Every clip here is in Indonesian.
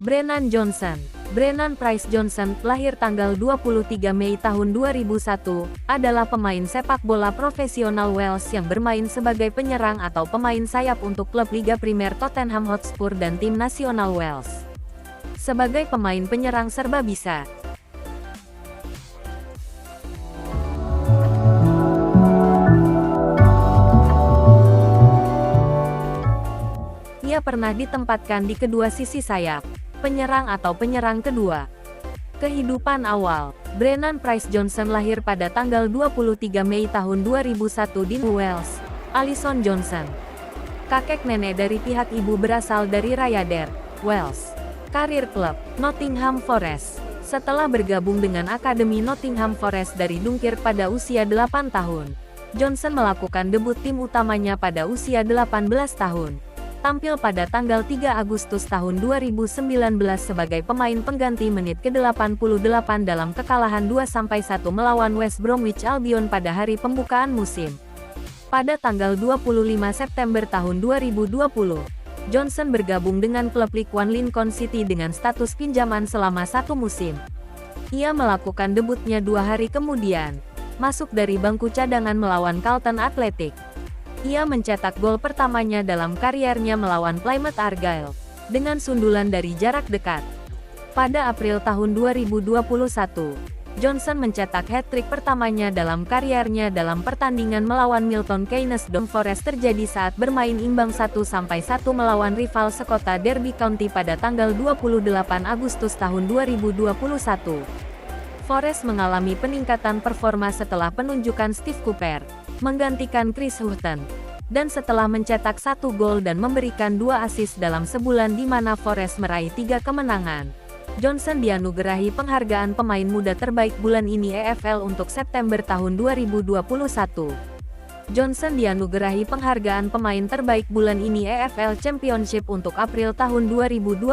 Brennan Johnson. Brennan Price Johnson, lahir tanggal 23 Mei tahun 2001, adalah pemain sepak bola profesional Wales yang bermain sebagai penyerang atau pemain sayap untuk klub Liga Primer Tottenham Hotspur dan tim nasional Wales. Sebagai pemain penyerang serba bisa, ia pernah ditempatkan di kedua sisi sayap, penyerang atau penyerang kedua. Kehidupan awal. Brennan Price Johnson lahir pada tanggal 23 Mei tahun 2001 di Wales, Alison Johnson. Kakek nenek dari pihak ibu berasal dari Rhyadr, Wales. Karir klub, Nottingham Forest. Setelah bergabung dengan Akademi Nottingham Forest dari Dunkirk pada usia 8 tahun, Johnson melakukan debut tim utamanya pada usia 18 tahun. Tampil pada tanggal 3 Agustus tahun 2019 sebagai pemain pengganti menit ke-88 dalam kekalahan 2-1 melawan West Bromwich Albion pada hari pembukaan musim. Pada tanggal 25 September tahun 2020, Johnson bergabung dengan klub League One Lincoln City dengan status pinjaman selama 1 musim. Ia melakukan debutnya 2 hari kemudian, masuk dari bangku cadangan melawan Charlton Athletic. Ia mencetak gol pertamanya dalam kariernya melawan Plymouth Argyle, dengan sundulan dari jarak dekat. Pada April tahun 2021, Johnson mencetak hat-trick pertamanya dalam kariernya dalam pertandingan melawan Milton Keynes. Forest terjadi saat bermain imbang 1-1 melawan rival sekota Derby County pada tanggal 28 Agustus tahun 2021. Forest mengalami peningkatan performa setelah penunjukan Steve Cooper menggantikan Chris Hughton, dan setelah mencetak 1 gol dan memberikan 2 assist dalam sebulan di mana Forest meraih 3 kemenangan. Johnson dianugerahi penghargaan pemain muda terbaik bulan ini EFL untuk September tahun 2021. Johnson dianugerahi penghargaan pemain terbaik bulan ini EFL Championship untuk April tahun 2022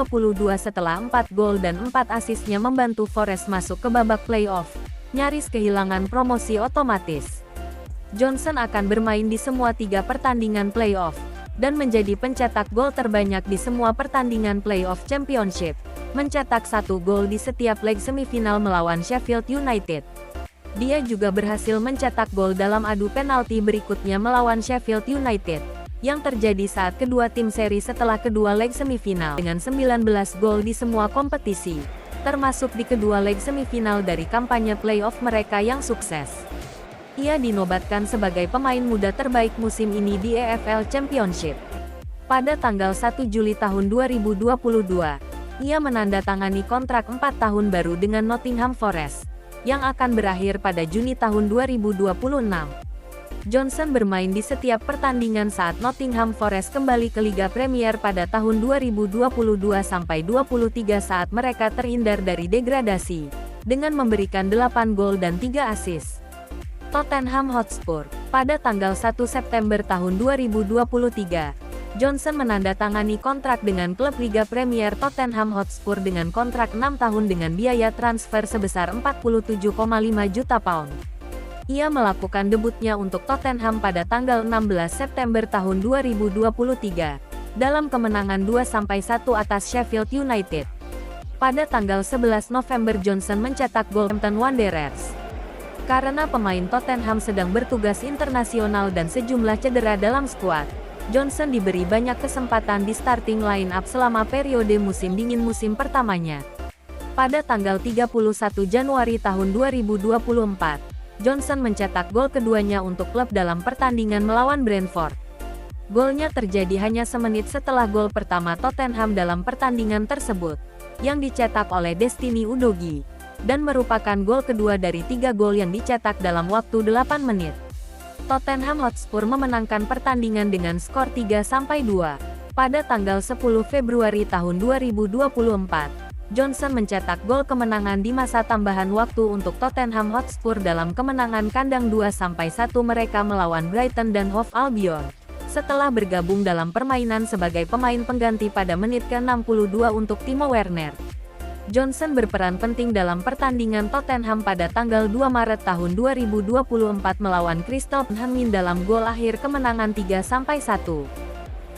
setelah 4 gol dan 4 asisnya membantu Forest masuk ke babak playoff, nyaris kehilangan promosi otomatis. Johnson akan bermain di semua 3 pertandingan playoff, dan menjadi pencetak gol terbanyak di semua pertandingan playoff Championship, mencetak 1 gol di setiap leg semifinal melawan Sheffield United. Dia juga berhasil mencetak gol dalam adu penalti berikutnya melawan Sheffield United, yang terjadi saat kedua tim seri setelah kedua leg semifinal dengan 19 gol di semua kompetisi, termasuk di kedua leg semifinal dari kampanye playoff mereka yang sukses. Ia dinobatkan sebagai pemain muda terbaik musim ini di EFL Championship. Pada tanggal 1 Juli tahun 2022, ia menandatangani kontrak 4 tahun baru dengan Nottingham Forest, yang akan berakhir pada Juni tahun 2026. Johnson bermain di setiap pertandingan saat Nottingham Forest kembali ke Liga Premier pada tahun 2022-23 saat mereka terhindar dari degradasi, dengan memberikan 8 gol dan 3 assist. Tottenham Hotspur. Pada tanggal 1 September tahun 2023, Johnson menandatangani kontrak dengan klub Liga Premier Tottenham Hotspur dengan kontrak 6 tahun dengan biaya transfer sebesar 47,5 juta pound. Ia melakukan debutnya untuk Tottenham pada tanggal 16 September tahun 2023, dalam kemenangan 2-1 atas Sheffield United. Pada tanggal 11 November Johnson mencetak gol Wolverhampton Wanderers. Karena pemain Tottenham sedang bertugas internasional dan sejumlah cedera dalam skuad, Johnson diberi banyak kesempatan di starting line-up selama periode musim dingin musim pertamanya. Pada tanggal 31 Januari tahun 2024, Johnson mencetak gol keduanya untuk klub dalam pertandingan melawan Brentford. Golnya terjadi hanya semenit setelah gol pertama Tottenham dalam pertandingan tersebut, yang dicetak oleh Destiny Udogie, dan merupakan gol kedua dari 3 gol yang dicetak dalam waktu 8 menit. Tottenham Hotspur memenangkan pertandingan dengan skor 3-2. Pada tanggal 10 Februari tahun 2024, Johnson mencetak gol kemenangan di masa tambahan waktu untuk Tottenham Hotspur dalam kemenangan kandang 2-1 mereka melawan Brighton dan Hove Albion, setelah bergabung dalam permainan sebagai pemain pengganti pada menit ke-62 untuk Timo Werner. Johnson berperan penting dalam pertandingan Tottenham pada tanggal 2 Maret tahun 2024 melawan Crystal Palace dalam gol akhir kemenangan 3-1.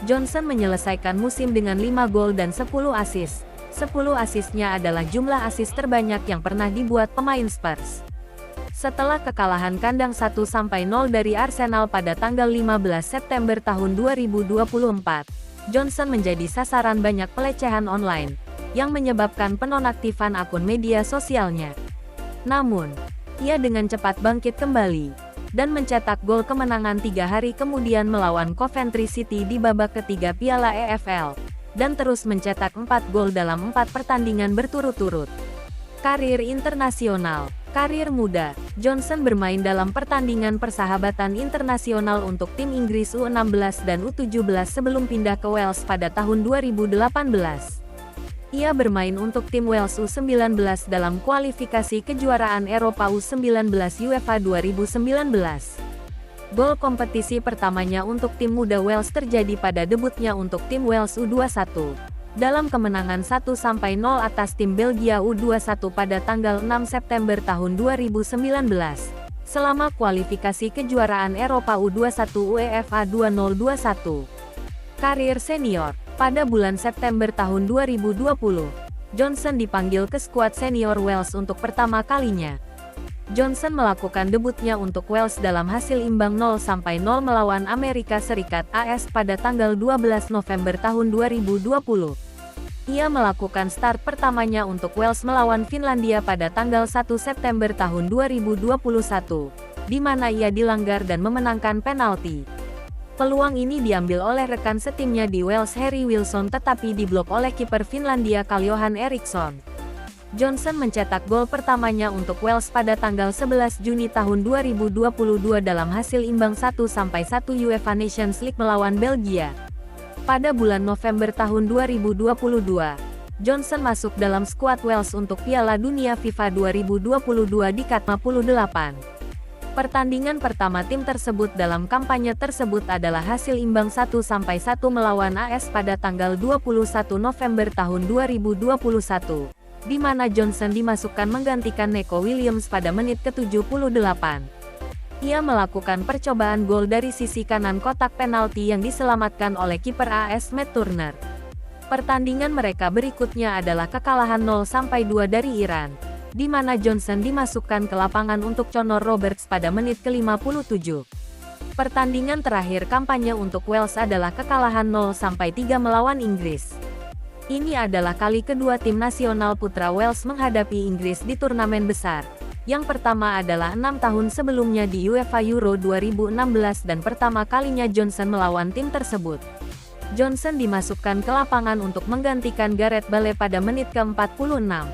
Johnson menyelesaikan musim dengan 5 gol dan 10 assist, 10 asisnya adalah jumlah asis terbanyak yang pernah dibuat pemain Spurs. Setelah kekalahan kandang 1-0 dari Arsenal pada tanggal 15 September tahun 2024, Johnson menjadi sasaran banyak pelecehan online, yang menyebabkan penonaktifan akun media sosialnya. Namun, ia dengan cepat bangkit kembali, dan mencetak gol kemenangan 3 hari kemudian melawan Coventry City di babak ketiga Piala EFL, dan terus mencetak 4 gol dalam 4 pertandingan berturut-turut. Karir internasional. Karir muda, Johnson bermain dalam pertandingan persahabatan internasional untuk tim Inggris U16 dan U17 sebelum pindah ke Wales pada tahun 2018. Ia bermain untuk tim Wales U19 dalam kualifikasi kejuaraan Eropa U19 UEFA 2019. Gol kompetisi pertamanya untuk tim muda Wales terjadi pada debutnya untuk tim Wales U21. Dalam kemenangan 1-0 atas tim Belgia U21 pada tanggal 6 September tahun 2019, selama kualifikasi kejuaraan Eropa U21 UEFA 2021. Karir senior. Pada bulan September tahun 2020, Johnson dipanggil ke skuad senior Wales untuk pertama kalinya. Johnson melakukan debutnya untuk Wales dalam hasil imbang 0-0 melawan Amerika Serikat AS pada tanggal 12 November tahun 2020. Ia melakukan start pertamanya untuk Wales melawan Finlandia pada tanggal 1 September tahun 2021, di mana ia dilanggar dan memenangkan penalti. Peluang ini diambil oleh rekan setimnya di Wales Harry Wilson tetapi diblok oleh kiper Finlandia Carl-Johan Eriksson. Johnson mencetak gol pertamanya untuk Wales pada tanggal 11 Juni tahun 2022 dalam hasil imbang 1-1 UEFA Nations League melawan Belgia. Pada bulan November tahun 2022, Johnson masuk dalam skuad Wales untuk Piala Dunia FIFA 2022 di Kat58. Pertandingan pertama tim tersebut dalam kampanye tersebut adalah hasil imbang 1-1 melawan AS pada tanggal 21 November tahun 2021, di mana Johnson dimasukkan menggantikan Neco Williams pada menit ke-78. Ia melakukan percobaan gol dari sisi kanan kotak penalti yang diselamatkan oleh kiper AS Matt Turner. Pertandingan mereka berikutnya adalah kekalahan 0-2 dari Iran, di mana Johnson dimasukkan ke lapangan untuk Connor Roberts pada menit ke-57. Pertandingan terakhir kampanye untuk Wales adalah kekalahan 0-3 melawan Inggris. Ini adalah kali kedua tim nasional putra Wales menghadapi Inggris di turnamen besar. Yang pertama adalah 6 tahun sebelumnya di UEFA Euro 2016 dan pertama kalinya Johnson melawan tim tersebut. Johnson dimasukkan ke lapangan untuk menggantikan Gareth Bale pada menit ke-46.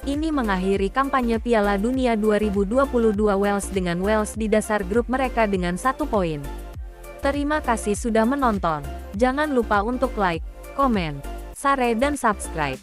Ini mengakhiri kampanye Piala Dunia 2022 Wales dengan Wales di dasar grup mereka dengan 1 poin. Terima kasih sudah menonton. Jangan lupa untuk like, komen, share dan subscribe.